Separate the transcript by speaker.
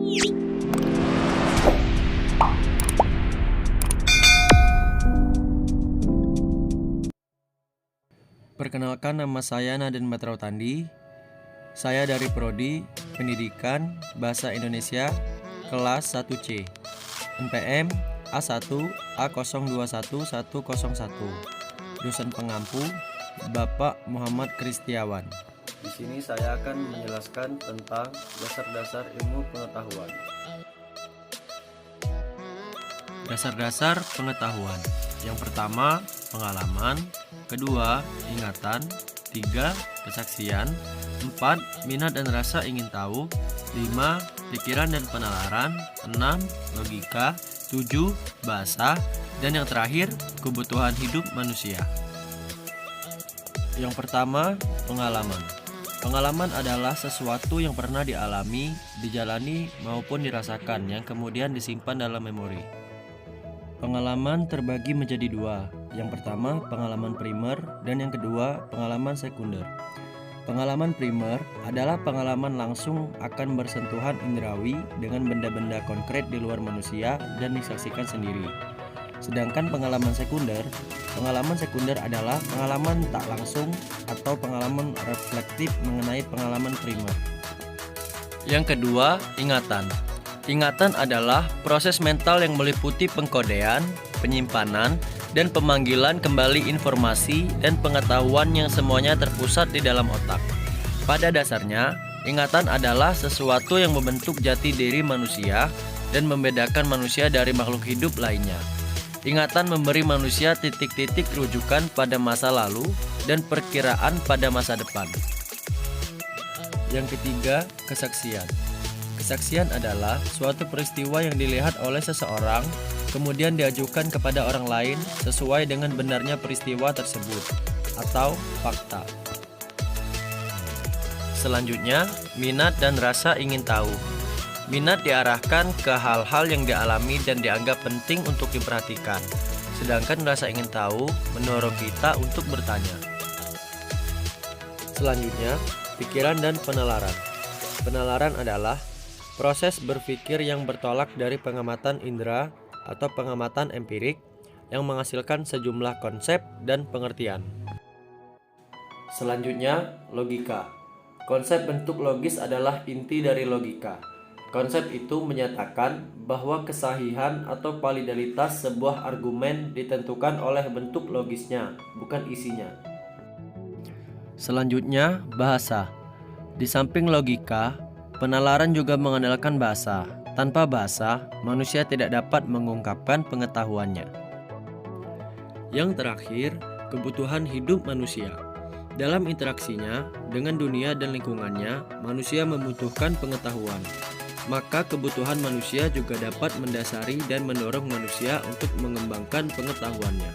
Speaker 1: Perkenalkan, nama saya Naden Batrautandi. Saya dari Prodi Pendidikan Bahasa Indonesia kelas 1C, NPM A1 A021101. Dosen pengampu Bapak Muhammad Kristiawan. Di sini saya akan menjelaskan tentang dasar-dasar ilmu pengetahuan. Dasar-dasar pengetahuan. Yang pertama, pengalaman. Kedua, ingatan. Tiga, kesaksian. 4, minat dan rasa ingin tahu. 5, pikiran dan penalaran. 6, logika. 7, bahasa. Dan yang terakhir, kebutuhan hidup manusia. Yang pertama, pengalaman. Pengalaman adalah sesuatu yang pernah dialami, dijalani, maupun dirasakan yang kemudian disimpan dalam memori. Pengalaman terbagi menjadi dua. Yang pertama, pengalaman primer, dan yang kedua, pengalaman sekunder. Pengalaman primer adalah pengalaman langsung akan bersentuhan indrawi dengan benda-benda konkret di luar manusia dan disaksikan sendiri. Sedangkan pengalaman sekunder adalah pengalaman tak langsung atau pengalaman reflektif mengenai pengalaman primer. Yang kedua, ingatan. Ingatan adalah proses mental yang meliputi pengkodean, penyimpanan, dan pemanggilan kembali informasi dan pengetahuan yang semuanya terpusat di dalam otak. Pada dasarnya, ingatan adalah sesuatu yang membentuk jati diri manusia dan membedakan manusia dari makhluk hidup lainnya. Ingatan memberi manusia titik-titik rujukan pada masa lalu dan perkiraan pada masa depan. Yang ketiga, kesaksian. Kesaksian adalah suatu peristiwa yang dilihat oleh seseorang, kemudian diajukan kepada orang lain sesuai dengan benarnya peristiwa tersebut, atau fakta. Selanjutnya, minat dan rasa ingin tahu. Minat diarahkan ke hal-hal yang dialami dan dianggap penting untuk diperhatikan, sedangkan rasa ingin tahu mendorong kita untuk bertanya. Selanjutnya, pikiran dan penalaran. Penalaran adalah proses berpikir yang bertolak dari pengamatan indera atau pengamatan empirik yang menghasilkan sejumlah konsep dan pengertian. Selanjutnya, logika. Konsep bentuk logis adalah inti dari logika. Konsep itu menyatakan bahwa kesahihan atau validalitas sebuah argumen ditentukan oleh bentuk logisnya, bukan isinya. Selanjutnya, bahasa. Di samping logika, penalaran juga mengandalkan bahasa. Tanpa bahasa, manusia tidak dapat mengungkapkan pengetahuannya. Yang terakhir, kebutuhan hidup manusia. Dalam interaksinya dengan dunia dan lingkungannya, manusia membutuhkan pengetahuan. Maka kebutuhan manusia juga dapat mendasari dan mendorong manusia untuk mengembangkan pengetahuannya.